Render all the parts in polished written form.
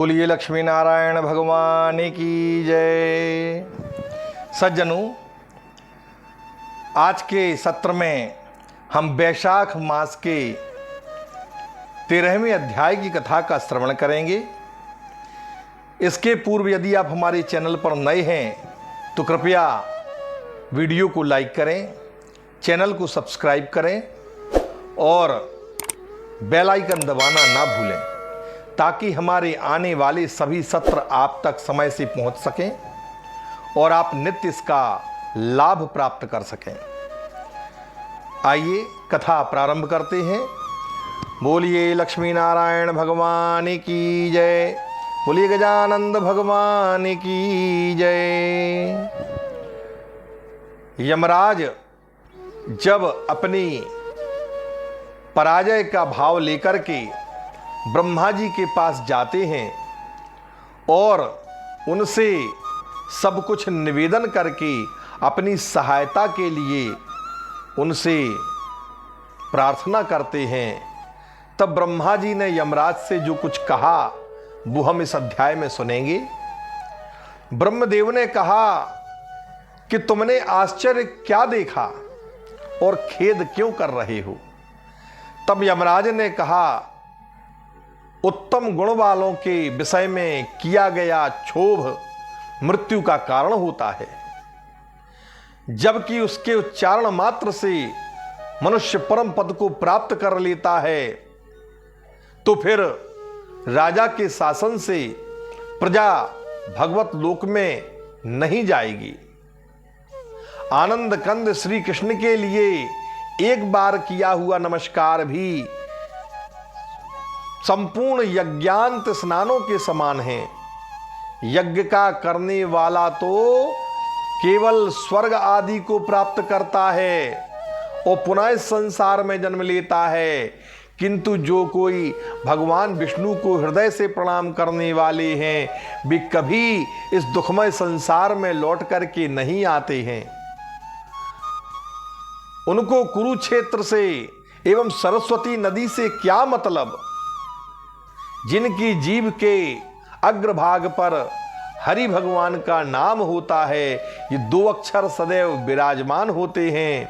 बोलिए लक्ष्मी नारायण भगवान की जय। सज्जनों, आज के सत्र में हम वैशाख मास के 13वें अध्याय की कथा का श्रवण करेंगे। इसके पूर्व यदि आप हमारे चैनल पर नए हैं तो कृपया वीडियो को लाइक करें, चैनल को सब्सक्राइब करें और बेल आइकन दबाना ना भूलें ताकि हमारे आने वाले सभी सत्र आप तक समय से पहुंच सकें और आप नित्य इसका लाभ प्राप्त कर सकें। आइए कथा प्रारंभ करते हैं। बोलिए लक्ष्मी नारायण भगवान की जय। बोलिए गजानंद भगवान की जय। यमराज जब अपनी पराजय का भाव लेकर के ब्रह्मा जी के पास जाते हैं और उनसे सब कुछ निवेदन करके अपनी सहायता के लिए उनसे प्रार्थना करते हैं, तब ब्रह्मा जी ने यमराज से जो कुछ कहा वो हम इस अध्याय में सुनेंगे। ब्रह्मदेव ने कहा कि तुमने आश्चर्य क्या देखा और खेद क्यों कर रहे हो? तब यमराज ने कहा, उत्तम गुण वालों के विषय में किया गया क्षोभ मृत्यु का कारण होता है, जबकि उसके उच्चारण मात्र से मनुष्य परम पद को प्राप्त कर लेता है, तो फिर राजा के शासन से प्रजा भगवत लोक में नहीं जाएगी। आनंद कंद श्री कृष्ण के लिए एक बार किया हुआ नमस्कार भी संपूर्ण यज्ञांत स्नानों के समान है। यज्ञ का करने वाला तो केवल स्वर्ग आदि को प्राप्त करता है और पुनः इस संसार में जन्म लेता है, किंतु जो कोई भगवान विष्णु को हृदय से प्रणाम करने वाले हैं वे कभी इस दुखमय संसार में लौट करके नहीं आते हैं। उनको कुरुक्षेत्र से एवं सरस्वती नदी से क्या मतलब, जिनकी जीभ के अग्रभाग पर हरि भगवान का नाम होता है, ये दो अक्षर सदैव विराजमान होते हैं।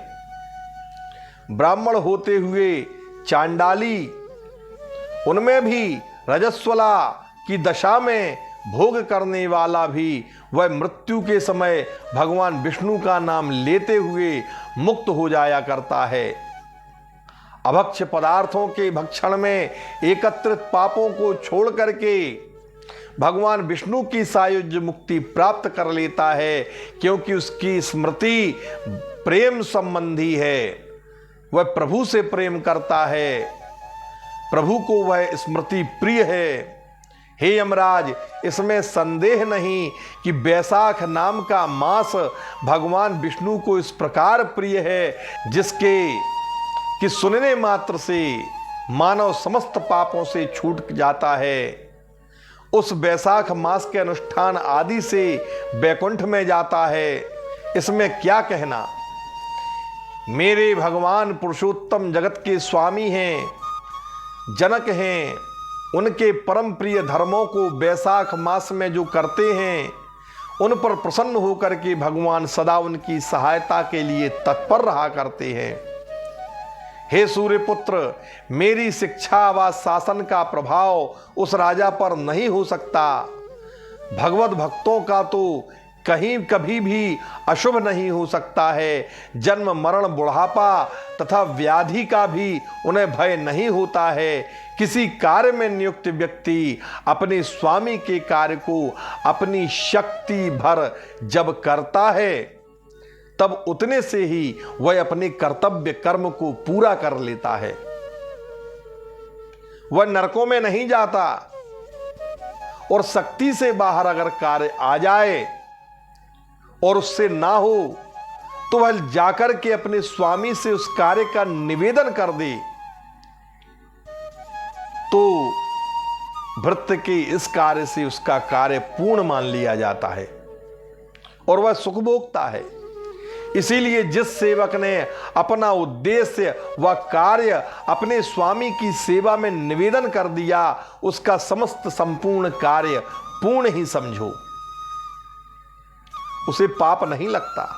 ब्राह्मण होते हुए चांडाली, उनमें भी रजस्वला की दशा में भोग करने वाला भी वह मृत्यु के समय भगवान विष्णु का नाम लेते हुए मुक्त हो जाया करता है। अभक्ष्य पदार्थों के भक्षण में एकत्रित पापों को छोड़ करके भगवान विष्णु की सायुज्य मुक्ति प्राप्त कर लेता है, क्योंकि उसकी स्मृति प्रेम संबंधी है। वह प्रभु से प्रेम करता है, प्रभु को वह स्मृति प्रिय है। हे यमराज, इसमें संदेह नहीं कि वैशाख नाम का मास भगवान विष्णु को इस प्रकार प्रिय है जिसके कि सुनने मात्र से मानव समस्त पापों से छूट जाता है। उस वैशाख मास के अनुष्ठान आदि से वैकुंठ में जाता है। इसमें क्या कहना। मेरे भगवान पुरुषोत्तम जगत के स्वामी हैं, जनक हैं। उनके परम प्रिय धर्मों को वैशाख मास में जो करते हैं उन पर प्रसन्न होकर के भगवान सदा उनकी सहायता के लिए तत्पर रहा करते हैं। हे सूर्यपुत्र, मेरी शिक्षा व शासन का प्रभाव उस राजा पर नहीं हो सकता। भगवत भक्तों का तो कहीं कभी भी अशुभ नहीं हो सकता है। जन्म मरण बुढ़ापा तथा व्याधि का भी उन्हें भय नहीं होता है। किसी कार्य में नियुक्त व्यक्ति अपने स्वामी के कार्य को अपनी शक्ति भर जब करता है तब उतने से ही वह अपने कर्तव्य कर्म को पूरा कर लेता है। वह नरकों में नहीं जाता और शक्ति से बाहर अगर कार्य आ जाए और उससे ना हो तो वह जाकर के अपने स्वामी से उस कार्य का निवेदन कर दे, तो भृत्य के इस कार्य से उसका कार्य पूर्ण मान लिया जाता है और वह सुख भोगता है। इसीलिए जिस सेवक ने अपना उद्देश्य व कार्य अपने स्वामी की सेवा में निवेदन कर दिया, उसका समस्त संपूर्ण कार्य पूर्ण ही समझो, उसे पाप नहीं लगता।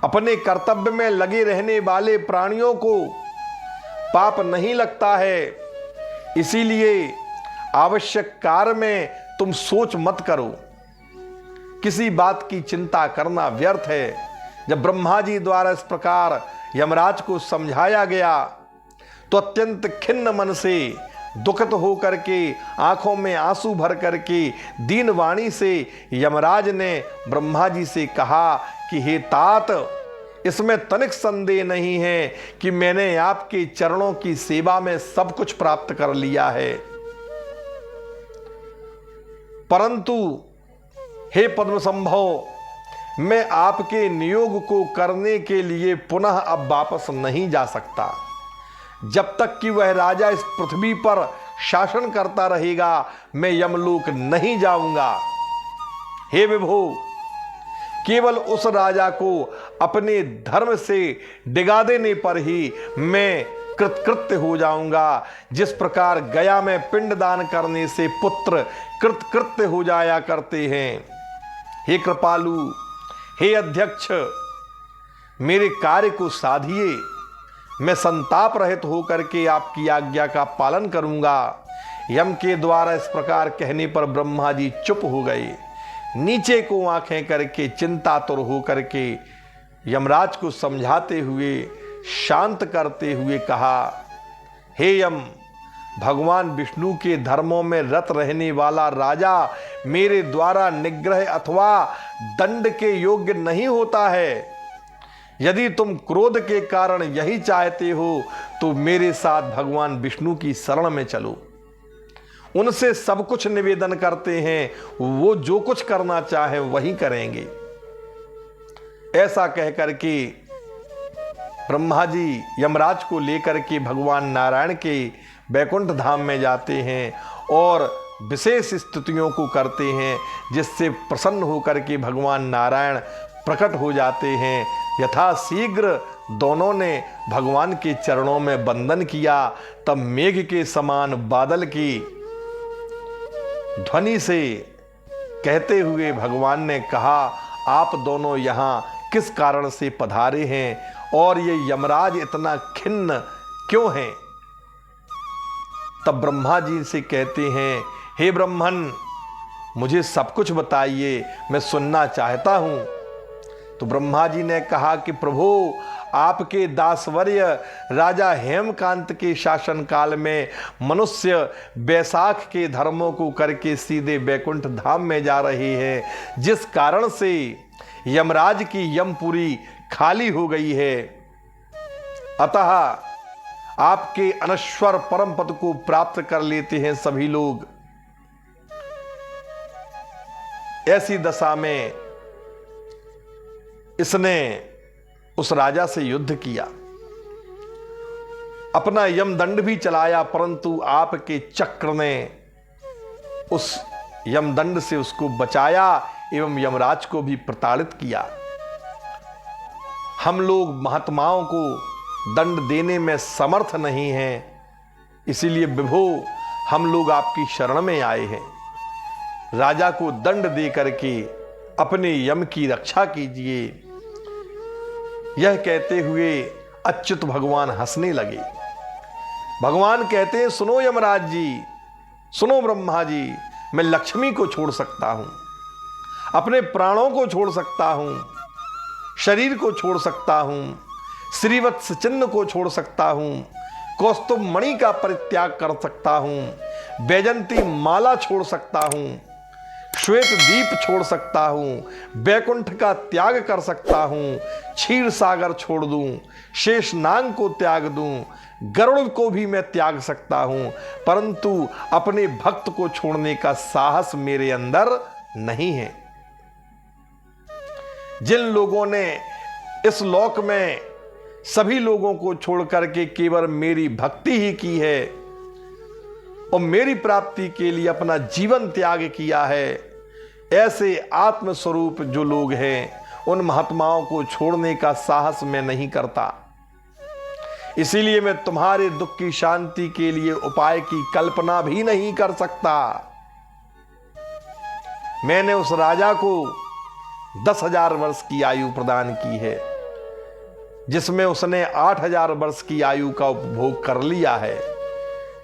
अपने कर्तव्य में लगे रहने वाले प्राणियों को पाप नहीं लगता है। इसीलिए आवश्यक कार्य में तुम सोच मत करो, किसी बात की चिंता करना व्यर्थ है। जब ब्रह्मा जी द्वारा इस प्रकार यमराज को समझाया गया तो अत्यंत खिन्न मन से, दुखित होकर के, आंखों में आंसू भर करके, दीन वाणी से यमराज ने ब्रह्मा जी से कहा कि हे तात, इसमें तनिक संदेह नहीं है कि मैंने आपके चरणों की सेवा में सब कुछ प्राप्त कर लिया है, परंतु हे पद्म संभव, मैं आपके नियोग को करने के लिए पुनः अब वापस नहीं जा सकता। जब तक कि वह राजा इस पृथ्वी पर शासन करता रहेगा, मैं यमलोक नहीं जाऊंगा। हे विभो, केवल उस राजा को अपने धर्म से डिगा देने पर ही मैं कृतकृत्य हो जाऊंगा, जिस प्रकार गया में पिंडदान करने से पुत्र कृतकृत्य हो जाया करते हैं। हे कृपालु, हे अध्यक्ष, मेरे कार्य को साधिए। मैं संताप रहित होकर के आपकी आज्ञा का पालन करूंगा। यम के द्वारा इस प्रकार कहने पर ब्रह्मा जी चुप हो गए। नीचे को आंखें करके चिंतातुर होकर के यमराज को समझाते हुए, शांत करते हुए कहा, हे यम, भगवान विष्णु के धर्मों में रत रहने वाला राजा मेरे द्वारा निग्रह अथवा दंड के योग्य नहीं होता है। यदि तुम क्रोध के कारण यही चाहते हो तो मेरे साथ भगवान विष्णु की शरण में चलो। उनसे सब कुछ निवेदन करते हैं, वो जो कुछ करना चाहे वही करेंगे। ऐसा कहकर के ब्रह्मा जी यमराज को लेकर के भगवान नारायण के बैकुंठ धाम में जाते हैं और विशेष स्तुतियों को करते हैं, जिससे प्रसन्न होकर के भगवान नारायण प्रकट हो जाते हैं। यथाशीघ्र दोनों ने भगवान के चरणों में वंदन किया। तब मेघ के समान बादल की ध्वनि से कहते हुए भगवान ने कहा, आप दोनों यहाँ किस कारण से पधारे हैं और ये यमराज इतना खिन्न क्यों हैं? तब ब्रह्मा जी से कहते हैं, हे ब्रह्मन, मुझे सब कुछ बताइए, मैं सुनना चाहता हूं। तो ब्रह्मा जी ने कहा कि प्रभु, आपके दासवर्य राजा हेमकांत के शासन काल में मनुष्य बैसाख के धर्मों को करके सीधे बैकुंठ धाम में जा रहे हैं, जिस कारण से यमराज की यमपुरी खाली हो गई है। अतः आपके अनश्वर परम पद को प्राप्त कर लेते हैं सभी लोग। ऐसी दशा में इसने उस राजा से युद्ध किया, अपना यमदंड भी चलाया, परंतु आपके चक्र ने उस यमदंड से उसको बचाया एवं यमराज को भी प्रताड़ित किया। हम लोग महात्माओं को दंड देने में समर्थ नहीं हैं, इसीलिए विभो, हम लोग आपकी शरण में आए हैं। राजा को दंड दे करके अपने यम की रक्षा कीजिए। यह कहते हुए अच्युत भगवान हंसने लगे। भगवान कहते हैं, सुनो यमराज जी, सुनो ब्रह्मा जी, मैं लक्ष्मी को छोड़ सकता हूं, अपने प्राणों को छोड़ सकता हूं, शरीर को छोड़ सकता हूं, श्रीवत्स चिन्ह को छोड़ सकता हूं, कौस्तुभ मणि का परित्याग कर सकता हूं, वैजंती माला छोड़ सकता हूं, श्वेत दीप छोड़ सकता हूं, बैकुंठ का त्याग कर सकता हूं, क्षीर सागर छोड़ दूं, शेष नाग को त्याग दूं, गरुड़ को भी मैं त्याग सकता हूं, परंतु अपने भक्त को छोड़ने का साहस मेरे अंदर नहीं है। जिन लोगों ने इस लोक में सभी लोगों को छोड़ करके केवल मेरी भक्ति ही की है और मेरी प्राप्ति के लिए अपना जीवन त्याग किया है, ऐसे आत्मस्वरूप जो लोग हैं उन महात्माओं को छोड़ने का साहस मैं नहीं करता। इसीलिए मैं तुम्हारे दुख की शांति के लिए उपाय की कल्पना भी नहीं कर सकता। मैंने उस राजा को 10,000 वर्ष की आयु प्रदान की है, जिसमें उसने 8,000 वर्ष की आयु का उपभोग कर लिया है।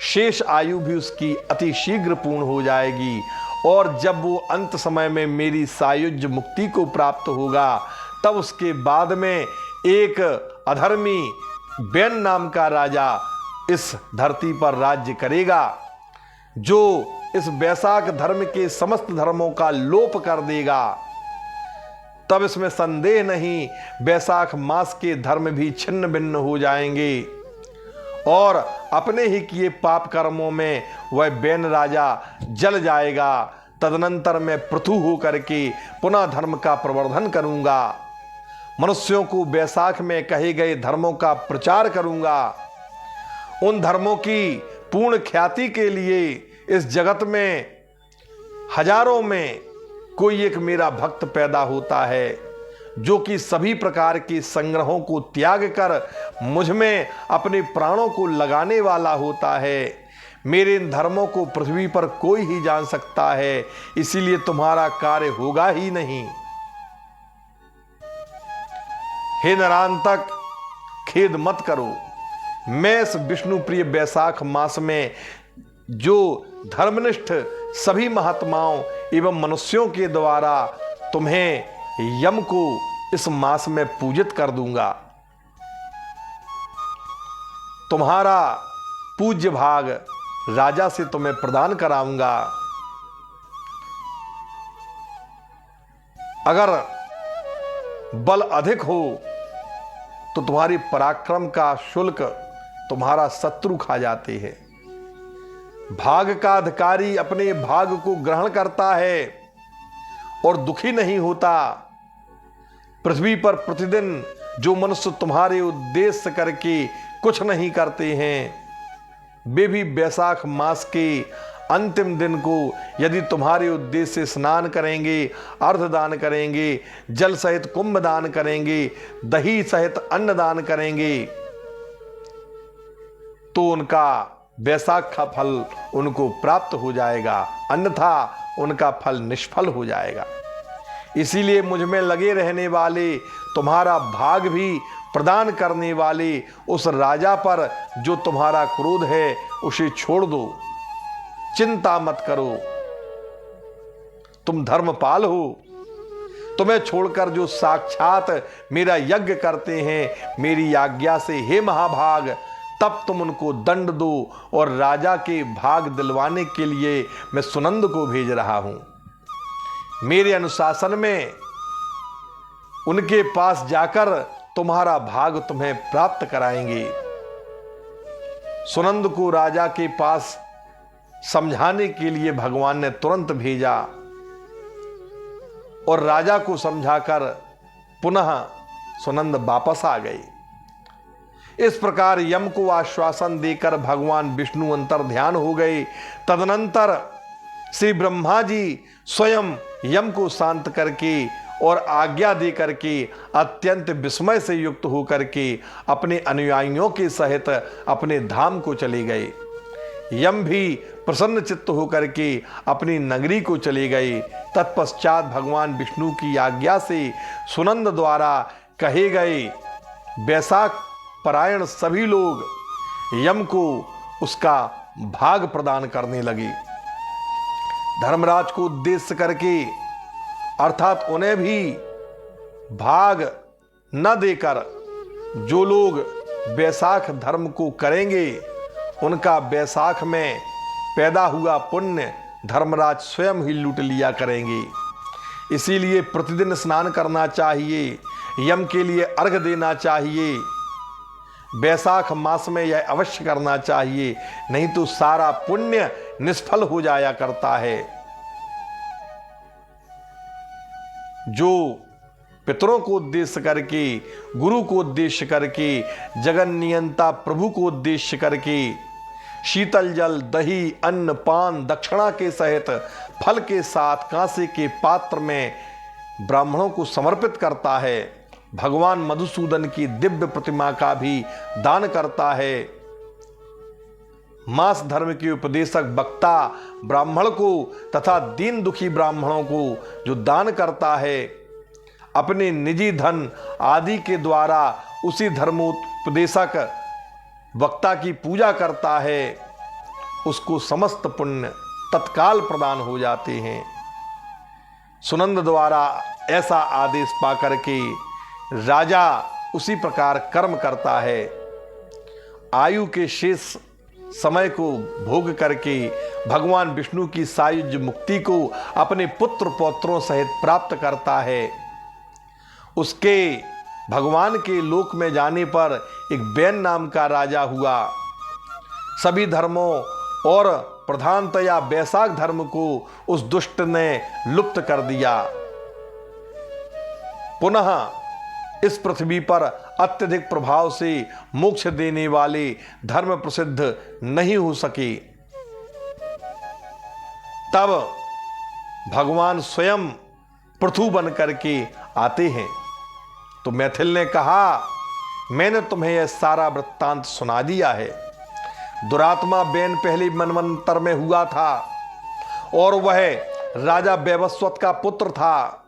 शेष आयु भी उसकी अति शीघ्र पूर्ण हो जाएगी, और जब वो अंत समय में मेरी सायुज्य मुक्ति को प्राप्त होगा, तब उसके बाद में एक अधर्मी बैन नाम का राजा इस धरती पर राज्य करेगा, जो इस वैशाख धर्म के समस्त धर्मों का लोप कर देगा। तब इसमें संदेह नहीं, वैशाख मास के धर्म भी छिन्न भिन्न हो जाएंगे, और अपने ही किए पाप कर्मों में वह बैन राजा जल जाएगा। तदनंतर मैं पृथु होकर के पुनः धर्म का प्रवर्धन करूंगा, मनुष्यों को वैशाख में कहे गए धर्मों का प्रचार करूंगा। उन धर्मों की पूर्ण ख्याति के लिए इस जगत में हजारों में कोई एक मेरा भक्त पैदा होता है, जो कि सभी प्रकार के संग्रहों को त्याग कर मुझ में अपने प्राणों को लगाने वाला होता है। मेरे इन धर्मों को पृथ्वी पर कोई ही जान सकता है, इसीलिए तुम्हारा कार्य होगा ही नहीं। हे नरांतक, खेद मत करो। मैं इस विष्णु प्रिय वैशाख मास में जो धर्मनिष्ठ सभी महात्माओं एवं मनुष्यों के द्वारा तुम्हें यम को इस मास में पूजित कर दूंगा। तुम्हारा पूज्य भाग राजा से तुम्हें प्रदान कराऊंगा। अगर बल अधिक हो तो तुम्हारी पराक्रम का शुल्क तुम्हारा शत्रु खा जाते हैं। भाग का अधिकारी अपने भाग को ग्रहण करता है और दुखी नहीं होता। पृथ्वी पर प्रतिदिन जो मनुष्य तुम्हारे उद्देश्य करके कुछ नहीं करते हैं, वे भी वैशाख मास के अंतिम दिन को यदि तुम्हारे उद्देश्य से स्नान करेंगे, अर्धदान करेंगे, जल सहित कुंभ दान करेंगे, दही सहित अन्न दान करेंगे, तो उनका वैशाख का फल उनको प्राप्त हो जाएगा, अन्यथा उनका फल निष्फल हो जाएगा। इसीलिए मुझ में लगे रहने वाले, तुम्हारा भाग भी प्रदान करने वाले उस राजा पर जो तुम्हारा क्रोध है उसे छोड़ दो। चिंता मत करो, तुम धर्मपाल हो। तुम्हें छोड़कर जो साक्षात मेरा यज्ञ करते हैं मेरी आज्ञा से, हे महाभाग, तब तुम उनको दंड दो। और राजा के भाग दिलवाने के लिए मैं सुनंद को भेज रहा हूं। मेरे अनुशासन में उनके पास जाकर तुम्हारा भाग तुम्हें प्राप्त कराएंगे। सुनंद को राजा के पास समझाने के लिए भगवान ने तुरंत भेजा, और राजा को समझाकर पुनः सुनंद वापस आ गए। इस प्रकार यम को आश्वासन देकर भगवान विष्णु अंतर ध्यान हो गए। तदनंतर श्री ब्रह्मा जी स्वयं यम को शांत करके और आज्ञा दे करके अत्यंत विस्मय से युक्त होकर के अपने अनुयायियों के सहित अपने धाम को चले गए। यम भी प्रसन्न चित्त होकर के अपनी नगरी को चले गए। तत्पश्चात भगवान विष्णु की आज्ञा से सुनंद द्वारा कहे गए वैशाख परायण सभी लोग यम को उसका भाग प्रदान करने लगे। धर्मराज को उद्देश्य करके, अर्थात उन्हें भी भाग न देकर जो लोग वैशाख धर्म को करेंगे उनका वैशाख में पैदा हुआ पुण्य धर्मराज स्वयं ही लूट लिया करेंगे। इसीलिए प्रतिदिन स्नान करना चाहिए, यम के लिए अर्घ देना चाहिए। वैशाख मास में यह अवश्य करना चाहिए, नहीं तो सारा पुण्य निष्फल हो जाया करता है। जो पितरों को उद्देश्य करके, गुरु को उद्देश्य करके, जगन नियंता प्रभु को उद्देश्य करके शीतल जल, दही, अन्न, पान, दक्षिणा के सहित फल के साथ कांसे के पात्र में ब्राह्मणों को समर्पित करता है, भगवान मधुसूदन की दिव्य प्रतिमा का भी दान करता है। मास धर्म के उपदेशक वक्ता ब्राह्मण को तथा दीन दुखी ब्राह्मणों को जो दान करता है, अपने निजी धन आदि के द्वारा उसी धर्मोपदेशक वक्ता की पूजा करता है, उसको समस्त पुण्य तत्काल प्रदान हो जाते हैं। सुनंद द्वारा ऐसा आदेश पाकर के राजा उसी प्रकार कर्म करता है। आयु के शेष समय को भोग करके भगवान विष्णु की सायुज्य मुक्ति को अपने पुत्र पौत्रों सहित प्राप्त करता है। उसके भगवान के लोक में जाने पर एक बैन नाम का राजा हुआ। सभी धर्मों और प्रधानतया वैशाख धर्म को उस दुष्ट ने लुप्त कर दिया। पुनः इस पृथ्वी पर अत्यधिक प्रभाव से मोक्ष देने वाले धर्म प्रसिद्ध नहीं हो सके। तब भगवान स्वयं पृथु बन करके आते हैं। तो मैथिल ने कहा, मैंने तुम्हें यह सारा वृत्तांत सुना दिया है। दुरात्मा बैन पहले मनवंतर में हुआ था और वह राजा वैवस्वत का पुत्र था।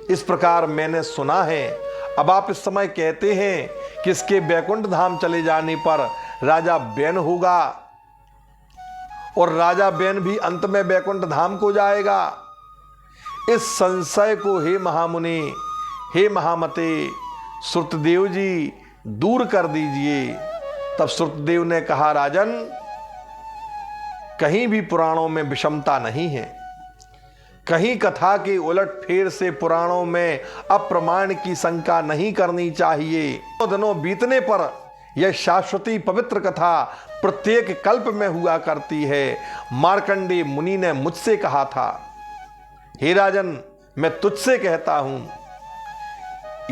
इस प्रकार मैंने सुना है। अब आप इस समय कहते हैं कि इसके बैकुंठ धाम चले जाने पर राजा बैन होगा और राजा बैन भी अंत में बैकुंठ धाम को जाएगा। इस संशय को हे महामुनि, हे महामते, श्रुतदेव जी दूर कर दीजिए। तब श्रुतदेव ने कहा, राजन, कहीं भी पुराणों में विषमता नहीं है। कहीं कथा के उलट फेर से पुराणों में अप्रमाण की शंका नहीं करनी चाहिए। दिनों बीतने पर यह शाश्वती पवित्र कथा प्रत्येक कल्प में हुआ करती है। मार्कंडेय मुनि ने मुझसे कहा था, हे राजन, मैं तुझसे कहता हूं,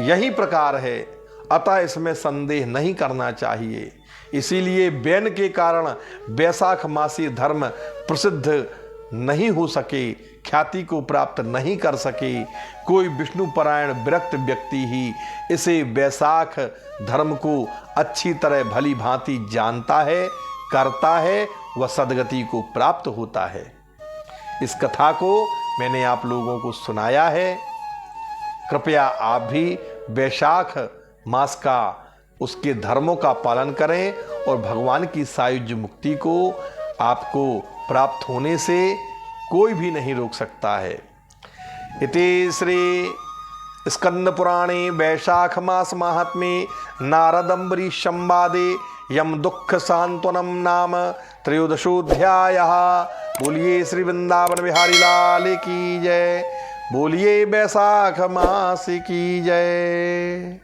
यही प्रकार है, अतः इसमें संदेह नहीं करना चाहिए। इसीलिए बैन के कारण वैशाख मासी धर्म प्रसिद्ध नहीं हो सके, ख्याति को प्राप्त नहीं कर सके। कोई विष्णु परायण विरक्त व्यक्ति ही इसे वैशाख धर्म को अच्छी तरह भली भांति जानता है, करता है, वह सदगति को प्राप्त होता है। इस कथा को मैंने आप लोगों को सुनाया है। कृपया आप भी वैशाख मास का, उसके धर्मों का पालन करें और भगवान की सायुज्य मुक्ति को आपको प्राप्त होने से कोई भी नहीं रोक सकता है। इति श्री स्कंद पुराणे वैशाख मास महात्म्ये नारदम्बरीश संवादे यम दुख सांत्वनम नाम त्रयोदशोऽध्यायः। बोलिए श्री वृंदावन बिहारी लाल की जय। बोलिए वैशाख मास की जय।